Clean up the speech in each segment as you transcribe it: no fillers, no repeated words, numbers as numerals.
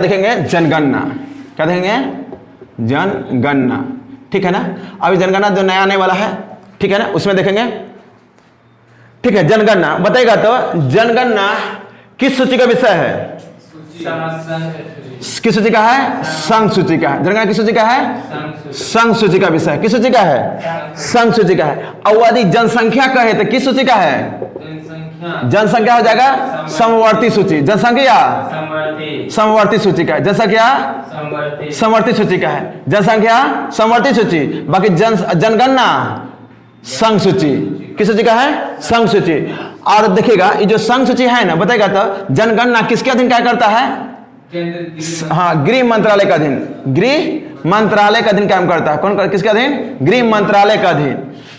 देखेंगे जनगणना। क्या देखेंगे? जनगणना। ठीक है ना। अभी जनगणना जो नया आने वाला है, ठीक है ना, उसमें देखेंगे। ठीक है, जनगणना बताइएगा। तो जनगणना किस सूची का विषय है? किस सूची का है? संघ सूची का है। जनगणना किस सूची का है? संघ सूची का विषय। किस सूची का है? संघ सूची का है। और यदि जनसंख्या कहे तो किस सूची का है? जनसंख्या हो जाएगा समवर्ती सूची। जनसंख्या समवर्ती सूची का है। जनसंख्या समवर्ती सूची का है। जनसंख्या समवर्ती सूची। बाकी जनगणना संघ सूची। किस सूची का है? संघ सूची। और देखिएगा ये जो संघ सूची है ना, बताएगा तो जनगणना किसके अधीन क्या करता है? हाँ, गृह मंत्रालय का अधीन। गृह मंत्रालय का अधीन काम करता है। कौन? किसके अधीन? गृह मंत्रालय का अधीन।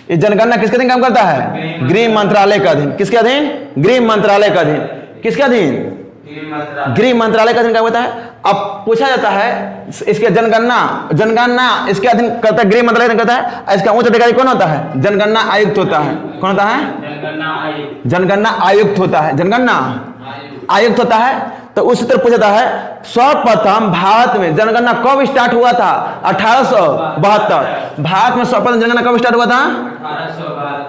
ये जनगणना किसके अधीन काम करता है? गृह मंत्रालय का अधीन। किसके अधीन? गृह मंत्रालय का अधीन। किसके अधीन? गृह मंत्रालय का अधीन काम करता है। अब पूछा जाता है इसके जनगणना इसके अधीन करता है, गृह मंत्रालय करता है। इसका उच्च अधिकारी कौन होता है? जनगणना आयुक्त होता है। कौन होता है? जनगणना आयुक्त होता है। जनगणना आयुक्त होता है। तो उसी तरह पूछा जाता है सर्वप्रथम भारत में जनगणना कब स्टार्ट हुआ था? 1872। भारत में सर्वप्रथम जनगणना कब स्टार्ट हुआ था?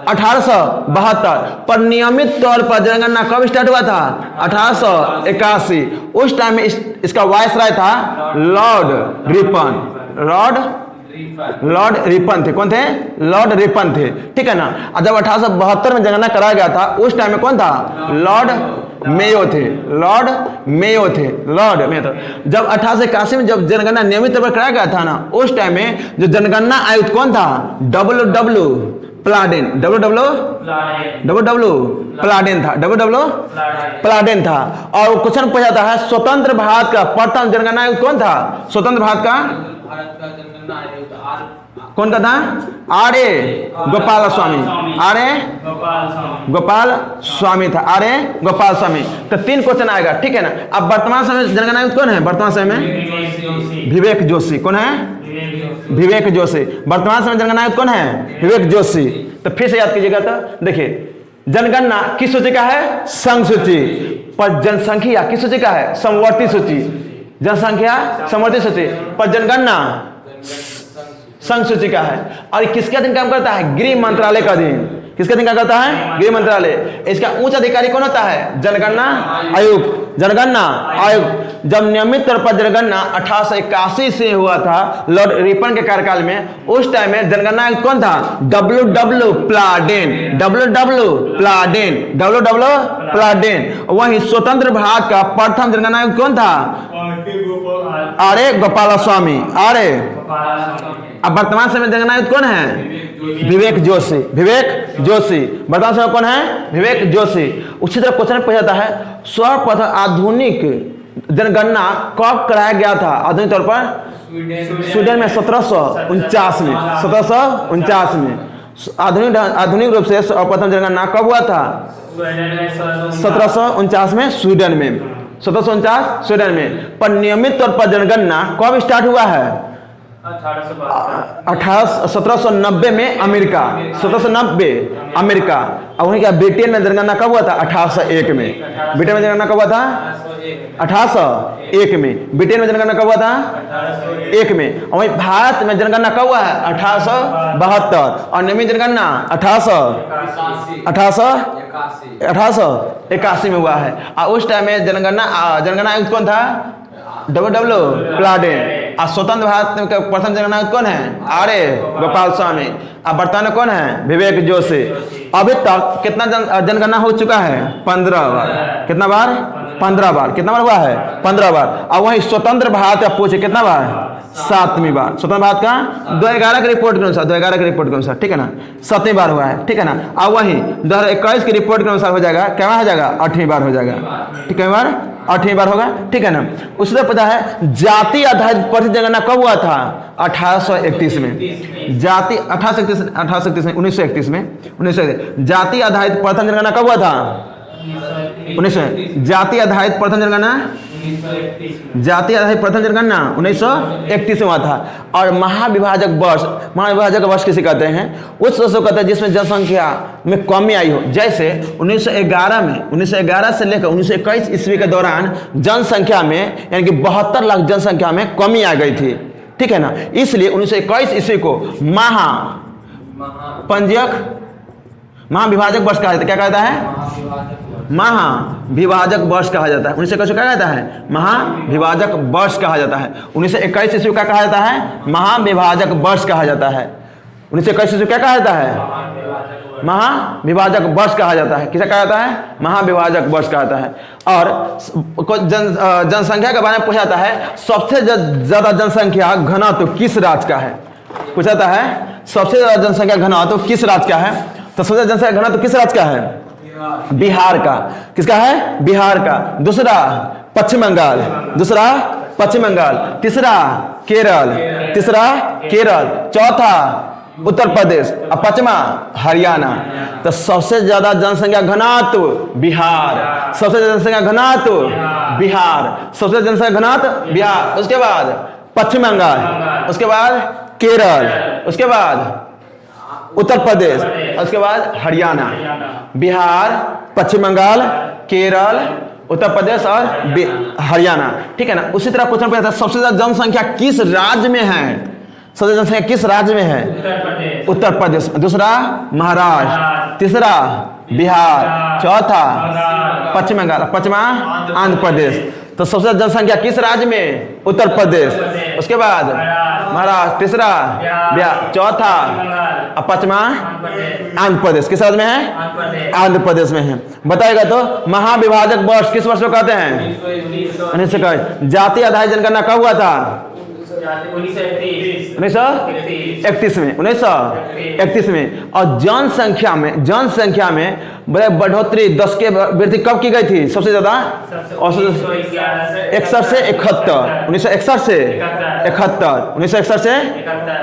1872। पर नियमित तौर पर जनगणना कब स्टार्ट हुआ था? 1881। उस टाइम में इसका वायसराय था लॉर्ड रिपन। लॉर्ड रिपन थे। कौन थे? लॉर्ड रिपन थे। ठीक है ना। और जब 1872 में जनगणना कराया गया था, उस टाइम में कौन था? लॉर्ड मेयो थे। लॉर्ड मेयो थे। लॉर्ड मेयो थे। जब 1881 में जब जनगणना नियमित तौर पर कराया गया था ना, उस टाइम में जो जनगणना आयुक्त कौन था? डब्ल्यू प्लाडेन। प्लाडेन था। और क्वेश्चन पूछा जाता है स्वतंत्र भारत का प्रथम जनगणना आयुक्त कौन था? स्वतंत्र भारत का कौन का था? आर्य गोपाल स्वामी। आर्य गोपाल स्वामी था। आर्य गोपाल स्वामी। तो 3 क्वेश्चन आएगा। ठीक है ना। अब वर्तमान समय जनगणना आयुक्त कौन है? वर्तमान समय में विवेक जोशी। कौन है? विवेक जोशी। वर्तमान समय जनगणना आयुक्त कौन है? विवेक जोशी। तो फिर से याद कीजिएगा। तो देखिए जनगणना किस सूची का है? संघ सूची। पर जनसंख्या किस सूची का है? समवर्ती सूची। जनसंख्या समवर्ती सूची। पर जनगणना संघ सूची का है। और किसके अधीन काम करता है? गृह मंत्रालय का अधीन। किसके अधीन काम करता है? गृह मंत्रालय। इसका उच्च अधिकारी कौन होता है? जनगणना आयुक्त। जनगणना आयुक्त। जब नियमित तौर पर जनगणना 1881 से हुआ था लॉर्ड रिपन के कार्यकाल में, उस टाइम में जनगणना आयुक्त कौन था? डब्ल्यू प्लाडेन। वहीं स्वतंत्र भारत का प्रथम जनगणना आयुक्त कौन था? आर्य गोपाल स्वामी। अब वर्तमान समय जनगणना आयुक्त कौन है? विवेक जोशी। वर्तमान समय कौन है? विवेक जोशी। उसी तरह क्वेश्चन पूछा जाता है सर्वप्रथम आधुनिक जनगणना कब कराया गया था? आधुनिक तौर पर स्वीडन में 1749 में। 1749 में आधुनिक रूप से सर्वप्रथम जनगणना कब हुआ था? 1749 में स्वीडन में। 1749 स्वीडन में। पर नियमित तौर पर जनगणना कब स्टार्ट हुआ है? 1790 में अमेरिका। 1790 अमेरिका। और वहीं क्या ब्रिटेन में जनगणना कब हुआ था? 1801 में। ब्रिटेन में जनगणना कब हुआ था? 1801 में। ब्रिटेन में जनगणना कब हुआ था? 1 में। और वहीं भारत में जनगणना कब हुआ है? 1872। और नियमित जनगणना 1881 में हुआ है। और उस टाइम में जनगणना आयुक्त कौन था? डब्ल्यू प्लाडेन। और स्वतंत्र भारत का प्रथम जनगणना आयुक्त कौन है? आर्य गोपाल स्वामी। अब वर्तमान में कौन है? विवेक जोशी। अभी तक कितना जनगणना हो चुका है? 15 बार। कितना बार? 15 बार। कितना बार हुआ है? 15 बार। और वहीं स्वतंत्र भारत का पूछे कितना बार? 7वीं बार। स्वतंत्र भारत का 2011 की रिपोर्ट के अनुसार। ठीक है ना, 7वीं बार हुआ है। ठीक है ना। और वहीं 2021 की रिपोर्ट के अनुसार हो जाएगा, क्या हो जाएगा? 8वीं बार हो जाएगा। ठीक है, 8वीं बार होगा। ठीक है ना। उसी तरह पता है जाति आधारित प्रथम जनगणना कब हुआ था? 1831 में। जाति 1831 में 1931 जाति आधारित प्रथम जनगणना कब हुआ था? 1900। जाति आधारित प्रथम जनगणना जातीय आधारित प्रथम जनगणना 1931 में हुआ था। और महाविभाजक वर्ष किसे कहते हैं? उस वर्ष को कहते हैं जिसमें जनसंख्या में कमी आई हो। जैसे 1911 से लेकर 1921 ईस्वी के दौरान जनसंख्या में यानी कि 72 लाख जनसंख्या में कमी आ गई थी, ठीक है ना। इसलिए 1921 ईस्वी को महाविभाजक वर्ष कहा जाता है। क्या कहता है? महाविभाजक वर्ष कहा जाता है। 1921 क्या कहता है? महाविभाजक वर्ष कहा जाता है। 1921 ईस्वी का कहा जाता है? महाविभाजक वर्ष कहा जाता है। 1921 ईस्वी क्या कहा जाता है? महाविभाजक वर्ष कहा जाता है। किसे कहा जाता है? महाविभाजक वर्ष कहा जाता है। और जनसंख्या के बारे में पूछा जाता है, सबसे ज्यादा जनसंख्या घनत्व किस राज्य का है? पूछा जाता है सबसे ज्यादा जनसंख्या घनत्व किस राज्य का है? तो सबसे ज्यादा जनसंख्या घनत्व किस राज्य का है? बिहार का। किसका है? बिहार का। दूसरा पश्चिम बंगाल, तीसरा केरल, चौथा उत्तर प्रदेश और पांचवा हरियाणा। तो सबसे ज्यादा जनसंख्या घनत्व बिहार, सबसे ज्यादा जनसंख्या घनत्व बिहार, सबसे ज्यादा जनसंख्या घनत्व बिहार। उसके बाद पश्चिम बंगाल, उसके बाद केरल, उसके बाद उत्तर प्रदेश, उसके बाद हरियाणा। बिहार, पश्चिम बंगाल, केरल, उत्तर प्रदेश और हरियाणा, ठीक है ना। उसी तरह क्वेश्चन पूछा था सबसे ज्यादा जनसंख्या किस राज्य में है? सबसे ज्यादा जनसंख्या किस राज्य में है? उत्तर प्रदेश। दूसरा महाराष्ट्र, तीसरा बिहार, चौथा पश्चिम बंगाल, पांचवा आंध्र प्रदेश। तो सबसे ज्यादा जनसंख्या किस राज्य में? उत्तर प्रदेश। उसके बाद महाराष्ट्र, तीसरा बिहार, चौथा और पांचवा आंध्र प्रदेश। किस राज्य में है? आंध्र प्रदेश में है। बताएगा तो महाविभाजक वर्ष किस वर्ष को कहते हैं? 1921। जातीय आधारित जनगणना कब हुआ था? 1931 में। और जनसंख्या में बढ़ोतरी 10 के वृद्धि कब की गई थी? सबसे ज्यादा 1961 से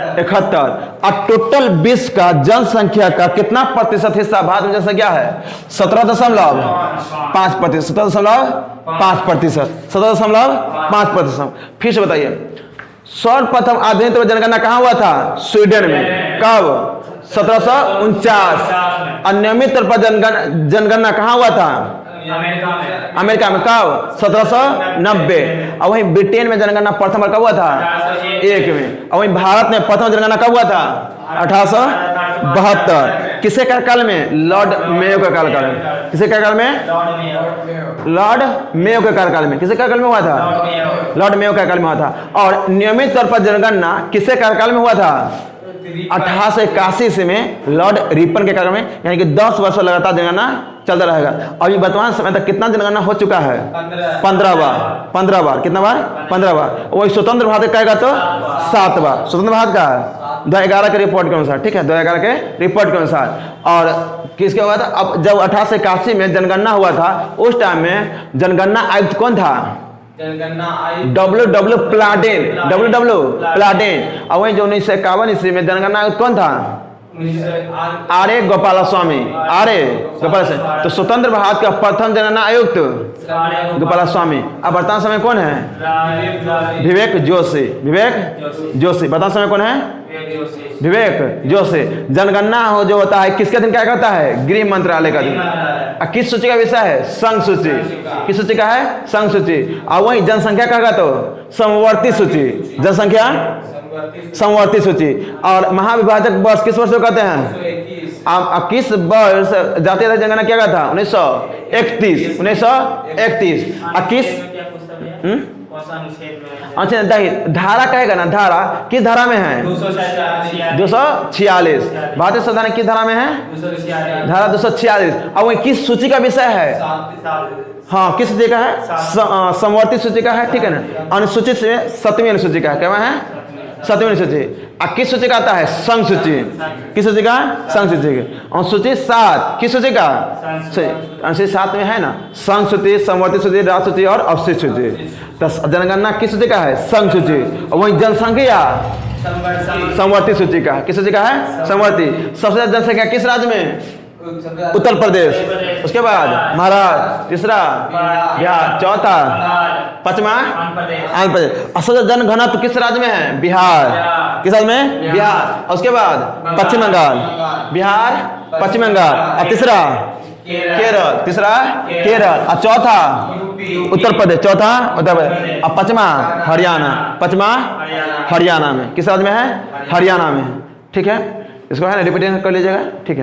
71। और टोटल विश्व का जनसंख्या का कितना प्रतिशत हिस्सा भारत में जनसंख्या है? 17.5%। 17.5%। फिर से बताइए, सर्वप्रथम आधुनिक जनगणना कहाँ हुआ था? स्वीडन में। कब? 1749। और नियमित तौर पर जनगणना कहाँ हुआ था? अमेरिका में। कब? 1790। और वहीं ब्रिटेन में जनगणना प्रथम बार कब हुआ था? 1 में। और वहीं भारत में प्रथम जनगणना कब हुआ था? 1872। किसे कार्यकाल में? लॉर्ड मेयो के कार्यकाल में। किसे कार्यकाल में? लॉर्ड मेयो के कार्यकाल में। किसे कार्यकाल में हुआ था? लॉर्ड मेयो के कार्यकाल में हुआ था। और नियमित तौर पर जनगणना किसे कार्यकाल में हुआ था? 1881 में लॉर्ड रिपन के कार्यकाल में, यानी कि 10 वर्ष लगातार जनगणना चलता रहेगा। अभी वर्तमान समय तक कितना जनगणना हो चुका है? 15 बार। कितना बार? 15 बार। वही स्वतंत्र भारत कहेगा तो 7 बार। स्वतंत्र भारत का 2011 के रिपोर्ट के अनुसार, ठीक है, 2011 के रिपोर्ट के अनुसार। और किसके हुआ था? अब जब 1881 में जनगणना हुआ था, उस टाइम में जनगणना आयुक्त कौन था? डब्ल्यू प्लाटेन। और वही जो 1951 ईस्वी में जनगणना आयुक्त कौन था? आर्य गोपालास्वामी। तो स्वतंत्र भारत का प्रथम जनगणना आयुक्त गोपालास्वामी। अब वर्तमान समय कौन है? विवेक जोशी। वर्तमान समय कौन है? विवेक जोशी। जनगणना हो जो होता है किसके दिन क्या करता है? गृह मंत्रालय का दिन। किस सूची का विषय है? संघ सूची। किस सूची का है? संघ सूची। और वही जनसंख्या का तो समवर्ती सूची। जनसंख्या समवर्ती सूची। और महाविभाजक वर्ष किस वर्ष को कहते हैं? अब किस वर्ष जातीय जनगणना क्या था? 1931। 1931। अच्छा, धारा कहेगा ना, धारा किस धारा में है? 246। भारतीय संविधान किस धारा में है? धारा 246। और वही किस सूची का विषय है? हाँ, किस सूची का है? समवर्ती सूची का है, ठीक है ना। अनुसूचित से 7वीं अनुसूची का है। क्या है? 7वीं अनुसूची। किस सूची का आता है? संघ सूची। किस सूची का? संघ सूची। अनुसूची 7 किस सूची का? अनुसूची 7 में है ना, संघ सूची, समवर्ती सूची, राज्य सूची और अवशिष्ट सूची। तो जनगणना किस सूची का है? संघ सूची। और वही जनसंख्या समवर्ती सूची का। किस सूची का है? समवर्ती। सबसे ज्यादा जनसंख्या किस राज्य में? उत्तर प्रदेश, उसके बाद महाराष्ट्र, तीसरा बिहार, चौथा, पांचवा आंध्र प्रदेश। औसत जनघनत्व किस राज्य में है? बिहार। किस राज्य में? बिहार। उसके बाद पश्चिम बंगाल, बिहार, पश्चिम बंगाल, और तीसरा केरल, तीसरा केरल, और चौथा उत्तर प्रदेश, चौथा उत्तर प्रदेश, और पांचवा हरियाणा, पांचवा हरियाणा में। किस राज्य में है? हरियाणा में। ठीक है, इसको है ना रिपीट कर लीजिएगा। ठीक है।